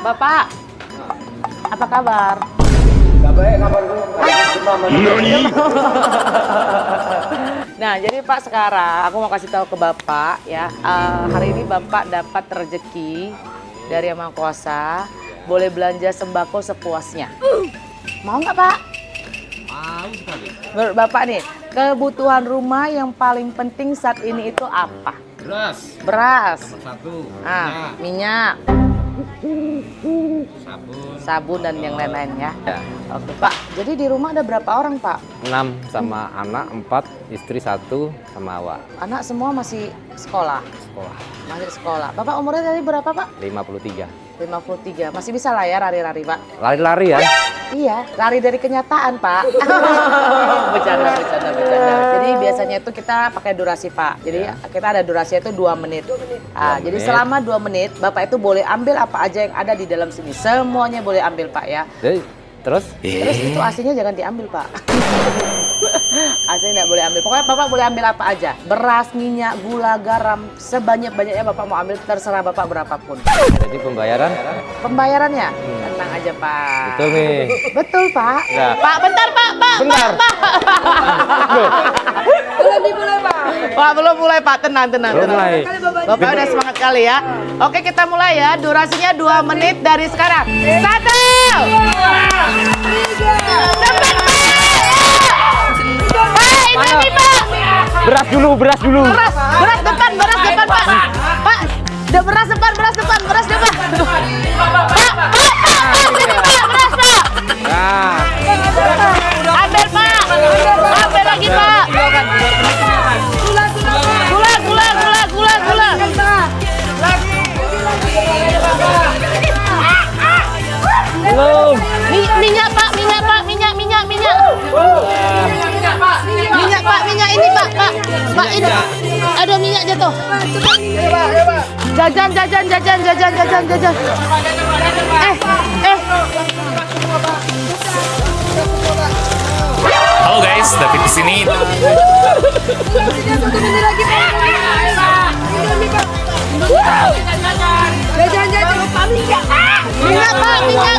Bapak, apa kabar? Gak baik kabarku. Nah, jadi Pak sekarang aku mau kasih tahu ke Bapak ya. Hari ini Bapak dapat rezeki dari Yang Maha Kuasa, boleh belanja sembako sepuasnya. Mau nggak Pak? Mau sekali. Menurut Bapak nih, kebutuhan rumah yang paling penting saat ini itu apa? Beras. Beras, Satu. minyak, Sabun. sabun dan yang lain-lain ya. Ya, Oke Pak, jadi di rumah ada berapa orang Pak? 6 sama anak 4, istri 1 sama awak. Anak semua masih sekolah? Sekolah Masih sekolah. Bapak umurnya tadi berapa Pak? 53. 53. Masih bisa lah ya lari-lari Pak? Lari-lari ya? Iya, lari dari kenyataan Pak. Bercanda. Jadi biasanya itu kita pakai durasi Pak. Jadi kita ada durasinya itu 2 menit. Jadi selama 2 menit Bapak itu boleh ambil apa aja yang ada di dalam sini. Semuanya boleh ambil Pak ya. Jadi, terus? Terus itu AC-nya jangan diambil Pak. AC nggak boleh ambil. Pokoknya Bapak boleh ambil apa aja. Beras, minyak, gula, garam. Sebanyak-banyaknya Bapak mau ambil, terserah Bapak berapapun. Jadi pembayaran? Pembayarannya? Tenang aja Pak. Betul nih. Betul Pak. Ya. Pak, bentar Pak. Bentar. Belum dimulai Pak. Pak, belum mulai Pak. Tenang. Belum mulai. Bapak udah semangat kali ya. Oke, kita mulai ya. Durasinya 2 menit dari sekarang. 1. Beras dulu. Beras depan Pak. Pak, udah beras depan. Pak, beras Pak. Nah, Ambil Pak. Ambil lagi Pak. Gula. belum. Minyak Pak. Minyak ini Pak. Pak ini. Ada minyak jatuh. Jajan. Halo guys, David di sini. Minyak Pak, minyak.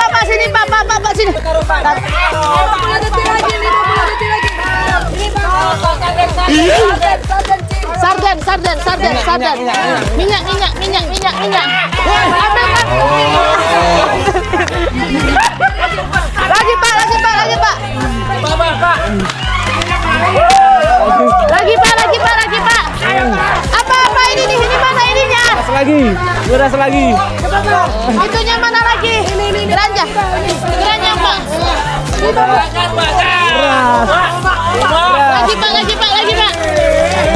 Pak, sini Pak, sini. Sarden. Minyak. Ambil Pak. Lagi Pak. Lagi Pak. Apa ini di sini mana ininya? Beras lagi. Itunya mana lagi? Belanja Pak.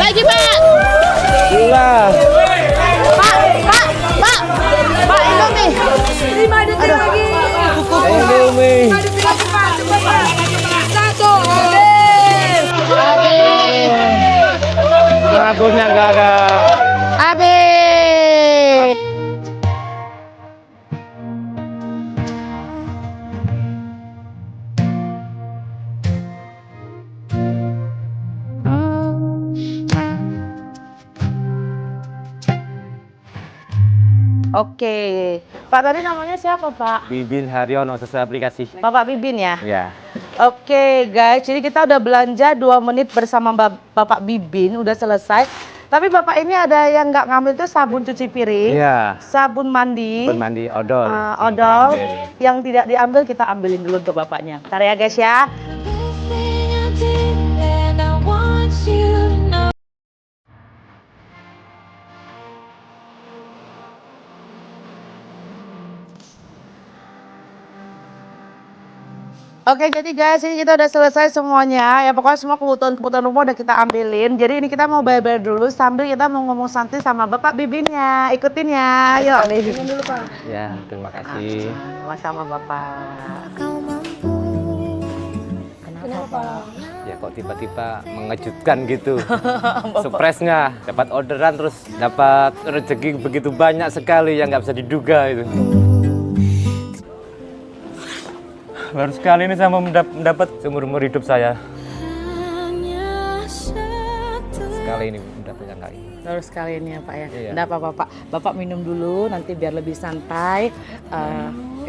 Lagi Pak. Gula. Pak Indomie. 5 detik lagi. Indomie. Bagusnya gagal. Habis. Oke, Pak tadi namanya siapa Pak? Bibin Haryono sesuai aplikasi. Bapak Bibin ya? Ya. Oke guys, jadi kita udah belanja 2 menit bersama Bapak Bibin, udah selesai. Tapi Bapak ini ada yang nggak ngambil tuh sabun cuci piring, sabun mandi, Odol. odol. Yang tidak diambil kita ambilin dulu untuk Bapaknya. Ntar ya guys ya. Oke, jadi guys, ini kita udah selesai semuanya. Ya pokoknya semua kebutuhan rumah udah kita ambilin. Jadi ini kita mau bayar dulu sambil kita mau ngomong santai sama Bapak Bibinnya. Ikutin ya. Yuk. Dulu, Pak. Ya, terima kasih. Sama Bapak. Kenapa? Ya kok tiba-tiba mengejutkan gitu. Surprise-nya, dapat orderan terus dapat rezeki begitu banyak sekali yang nggak bisa diduga itu. Baru sekali ini saya mendapat seumur-umur hidup saya. Sekali ini mendapatkan kayak ini. Baru sekali ini ya Pak ya. Iya. Nggak apa-apa Pak. Bapak minum dulu nanti biar lebih santai.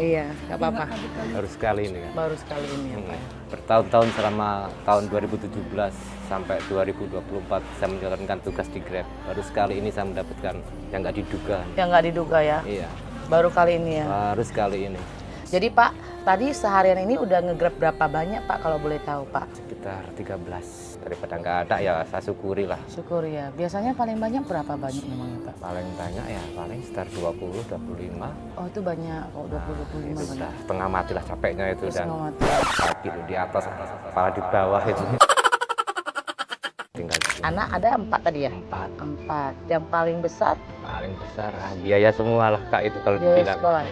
Iya, nggak apa-apa. Baru sekali ini kan. Baru sekali ini ya Pak. Bertahun-tahun selama tahun 2017 sampai 2024 saya menjalankan tugas di Grab. Baru sekali ini saya mendapatkan yang nggak diduga. Yang nggak diduga ya. Iya, Baru kali ini ya. baru sekali ini. Jadi Pak, tadi seharian ini udah nge-Grab berapa banyak Pak kalau boleh tahu Pak? Sekitar 13. Daripada nggak ada ya saya syukuri lah. Syukur ya. Biasanya paling banyak berapa banyak memangnya Pak? Paling banyak ya paling sekitar 20-25. Oh itu banyak, oh 20-25 Itu banyak. udah setengah mati lah capeknya itu dan Setengah mati. kaki di atas, kepala di bawah itu. Tinggal Anak ada 4 tadi ya? 4. 4. Yang paling besar Paling besar biaya semua lah kak itu kalau biaya dibilang. sekolah.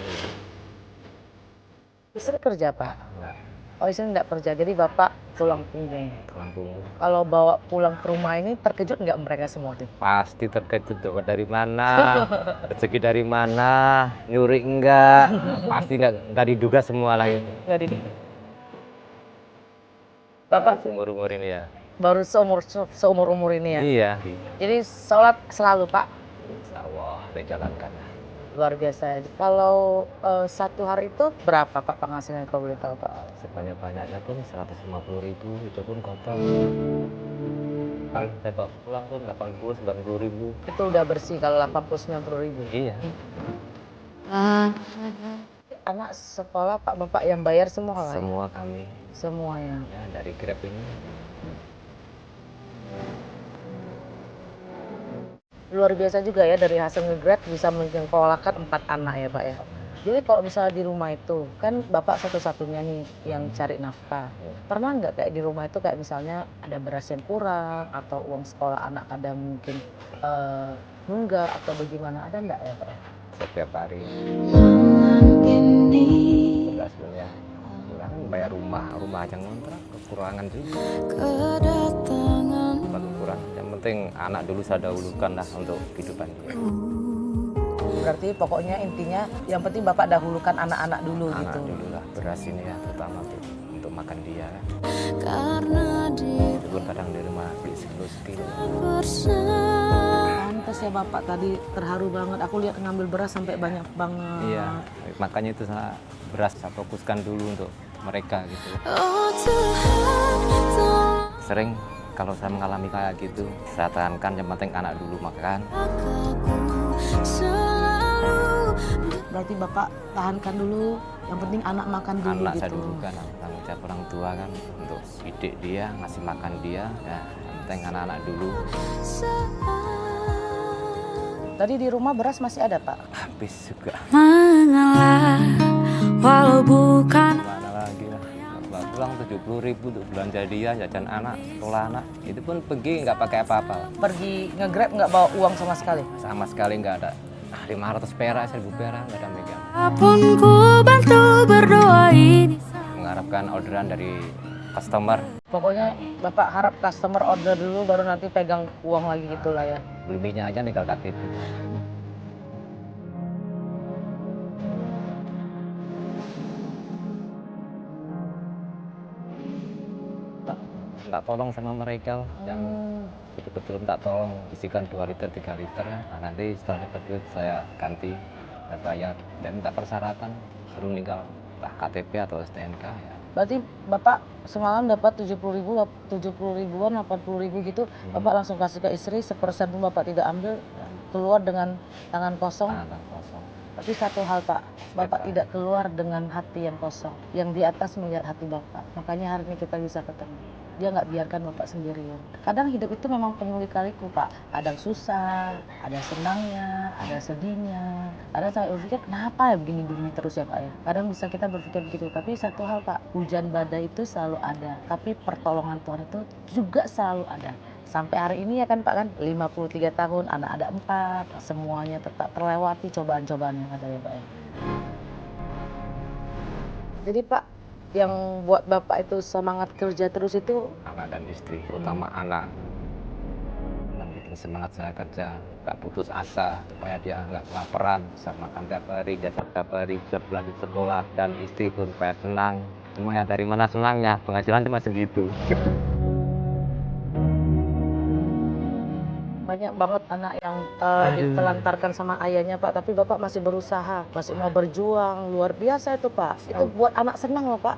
Istri kerja Pak? Enggak, Oh istri nggak kerja, jadi Bapak pulang punggung. tulang punggung. Kalau bawa pulang ke rumah ini terkejut nggak mereka semua tuh? Pasti terkejut dapat dari mana, rezeki dari mana, nyuri enggak, pasti enggak diduga semua lah itu. Nggak di. Bapak Umur-umur ini ya. baru seumur umur ini ya? Iya. Jadi sholat selalu Pak? Insya Allah dijalankan. Luar biasa. Kalau satu hari itu berapa Pak penghasilan kalau boleh tahu Pak? Sebanyak-banyaknya pun 150.000 itu pun kotor. Kalau saya bawa pulang pun 80-90.000. Itu udah bersih kalau 80-90 ribu. Iya. Anak sekolah Pak Bapak yang bayar semua Pak? Semua kami Semuanya. ya dari Grab ini. Luar biasa juga ya dari hasil nge-Grab bisa menyekolahkan 4 anak ya Pak ya. Jadi kalau misalnya di rumah itu kan Bapak satu-satunya nih yang cari nafkah. Pernah nggak kayak di rumah itu kayak misalnya ada beras yang kurang atau uang sekolah anak kadang mungkin nunggak atau bagaimana, ada nggak ya Pak? Setiap hari tugas ya pulang bayar rumah aja ngontrak kekurangan juga bukan kekurangan yang penting anak dulu saya dahulukan lah untuk kehidupan dia. Berarti pokoknya intinya yang penting Bapak dahulukan anak-anak dulu Anak gitu. dulu lah beras ini ya terutama tuh untuk makan dia kan. Itu pun kadang di rumah beli sekilo. Pantes ya Bapak tadi terharu banget. Aku lihat ngambil beras sampai banyak banget. Iya, makanya itu saya beras saya fokuskan dulu untuk mereka gitu. Sering kalau saya mengalami kayak gitu, saya tekankan yang penting anak dulu makan. Berarti Bapak tahankan dulu, yang penting anak makan dulu Anak gitu. saya dulu kan tanggung jawab orang tua kan untuk didik dia, ngasih makan dia, ya yang penting anak-anak dulu. Tadi di rumah beras masih ada Pak? Habis juga. Mengalah walau bukan Mana lagi lah. Bawa pulang 70.000 untuk belanja dia, jajan anak, sekolah anak. Itu pun pergi nggak pakai apa-apa. Pergi nge-Grab nggak bawa uang sama sekali? Sama sekali nggak ada. 500 perak, 1000 perak nggak ada megang. apapun ku bantu berdoa ini. Mengharapkan orderan dari customer. Pokoknya Bapak harap customer order dulu baru nanti pegang uang lagi gitu lah ya. Lebihnya aja tinggal KTP. Nggak tolong sama mereka yang betul-betul minta tolong isikan 2 liter 3 liter. Nah, nanti setelah dapat duit saya ganti, saya bayar dan minta persyaratan suruh tinggal KTP atau STNK ya. Berarti Bapak semalam dapat 70.000, 70.000-an, 80.000 gitu. Bapak langsung kasih ke istri, 1% pun Bapak tidak ambil, keluar dengan tangan kosong. Tangan kosong. Tapi satu hal Pak, Bapak tidak keluar dengan hati yang kosong. Yang di atas melihat hati Bapak. Makanya hari ini kita bisa ketemu. Dia nggak biarkan Bapak sendirian. Kadang hidup itu memang penuh lika-liku Pak. Kadang susah, ada senangnya, ada sedihnya. Kadang saya berpikir kenapa ya begini terus ya Pak ya. Kadang bisa kita berpikir begitu. Tapi satu hal Pak, hujan badai itu selalu ada. Tapi pertolongan Tuhan itu juga selalu ada. Sampai hari ini ya kan Pak kan 53 tahun, anak ada 4, semuanya tetap terlewati cobaan-cobaan yang ada ya Pak ya. Jadi Pak, yang buat Bapak itu semangat kerja terus itu Anak dan istri, terutama anak. Yang bikin semangat saya kerja, nggak putus asa supaya dia nggak kelaparan, bisa makan tiap hari, jajan tiap hari, bisa belajar sekolah, dan istri pun supaya senang. Cuma ya dari mana senangnya, penghasilan cuma segitu. banyak banget anak yang ditelantarkan sama ayahnya Pak, tapi Bapak masih berusaha, masih mau berjuang, luar biasa itu Pak. Itu buat anak senang loh Pak.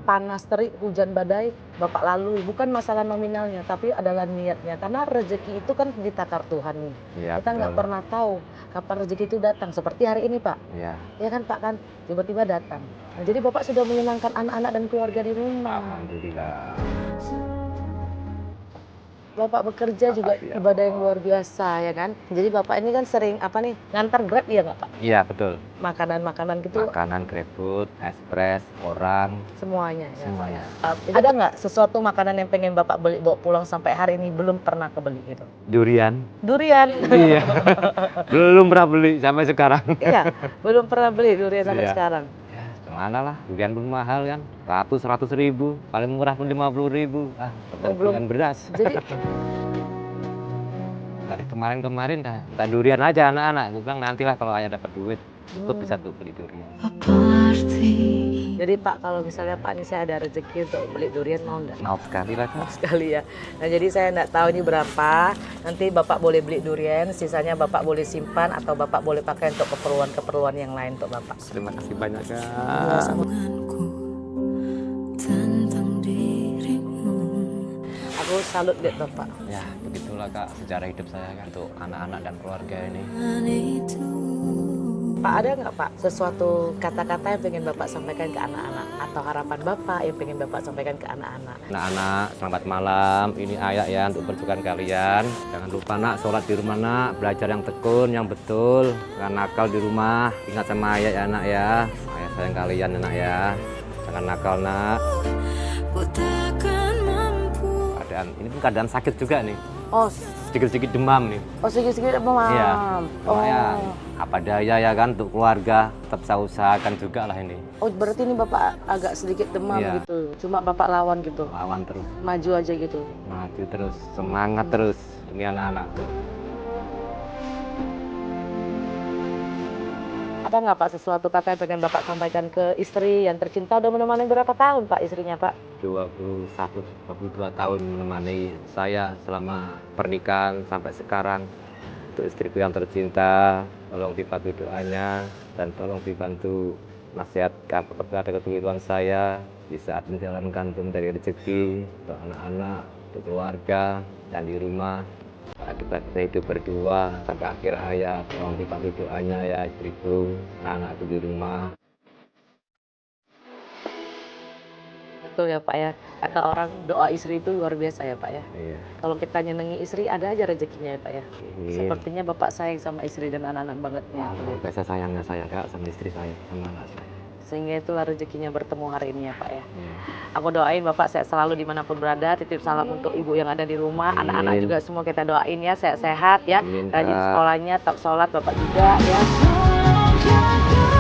Panas terik, hujan badai, Bapak lalui. Bukan masalah nominalnya, tapi adalah niatnya. Karena rezeki itu kan ditakar Tuhan nih. Iya, Kita nggak betul. pernah tahu kapan rezeki itu datang. Seperti hari ini Pak. Iya. Ya kan Pak kan, tiba-tiba datang. Nah, jadi Bapak sudah menyenangkan anak-anak dan keluarga di rumah. Alhamdulillah. Bapak bekerja juga Makasih ya, ibadah yang luar biasa ya kan. Jadi Bapak ini kan sering ngantar Grab ya nggak Pak? Iya, betul. Makanan-makanan gitu Makanan, GrabFood, Express, orang, semuanya ya. semuanya. Ada nggak sesuatu makanan yang pengen Bapak beli bawa pulang sampai hari ini belum pernah kebeli gitu? Durian. Durian. Iya. Belum pernah beli sampai sekarang. Iya, belum pernah beli durian sampai Iya. sekarang. Ya, gimana lah, durian pun mahal kan, 100 ribu, paling murah pun 50 ribu. belum. Dengan beras. Jadi Dari kemarin tak durian aja anak-anak. Gue bilang nantilah kalau ayah dapat duit, cukup bisa tuh beli durian. jadi Pak kalau misalnya Pak ini saya ada rezeki untuk beli durian mau nggak? Mau sekali lah kan. Sekali ya. Nah jadi saya nggak tahu ini berapa. Nanti Bapak boleh beli durian, sisanya Bapak boleh simpan atau Bapak boleh pakai untuk keperluan-keperluan yang lain untuk Bapak. Terima kasih banyak kan. Hubunganku tentang dirimu. Aku salut lihat Bapak. Ya begitulah Kak sejarah hidup saya kan untuk anak-anak dan keluarga ini. Dan itu Pak ada nggak Pak sesuatu kata-kata yang pengen Bapak sampaikan ke anak-anak atau harapan Bapak yang pengen Bapak sampaikan ke anak-anak? Anak-anak selamat malam, ini ayah ya untuk perjuangan kalian. Jangan lupa nak sholat di rumah nak, belajar yang tekun, yang betul. Jangan nakal di rumah, ingat sama ayah ya anak ya. Ayah sayang kalian anak ya, jangan nakal nak. ku takkan mampu. Ini pun keadaan sakit juga nih, Oh, sedikit-sedikit demam nih. sedikit-sedikit demam. Iya, Oh. lumayan. Apa daya ya kan untuk keluarga, tetap saya usahakan juga lah ini. Oh, berarti ini Bapak agak sedikit demam Iya. gitu. Cuma Bapak lawan gitu. Lawan terus, Maju aja gitu. maju terus, semangat terus demi anak-anak. Ada nggak Pak sesuatu kata yang pengen Bapak sampaikan ke istri yang tercinta? Udah menemani berapa tahun Pak istrinya Pak? 22 tahun menemani saya selama pernikahan sampai sekarang. Untuk istriku yang tercinta, tolong dibantu doanya dan tolong dibantu nasihat kepada kehidupan saya di saat menjalankan mencari rezeki untuk anak-anak, untuk keluarga dan di rumah. Kita hidup berdua sampai akhir hayat. Tolong dibantu doanya ya istriku, anak-anakku di rumah. Betul ya Pak ya. Kata orang doa istri itu luar biasa ya Pak ya. Iya. Kalau kita nyenengi istri ada aja rezekinya ya Pak ya. Amin. Sepertinya Bapak sayang sama istri dan anak-anak banget ya. Saya sayangnya saya Kak sama istri saya sama anak saya. Sehingga itulah rezekinya bertemu hari ini ya Pak ya. Iya. Aku doain Bapak sehat selalu dimanapun berada. Titip salam untuk ibu yang ada di rumah. Amin. Anak-anak juga semua kita doain ya sehat-sehat ya. Amin, Rajin Kak. sekolahnya, tetap sholat Bapak juga ya. Tolong jaga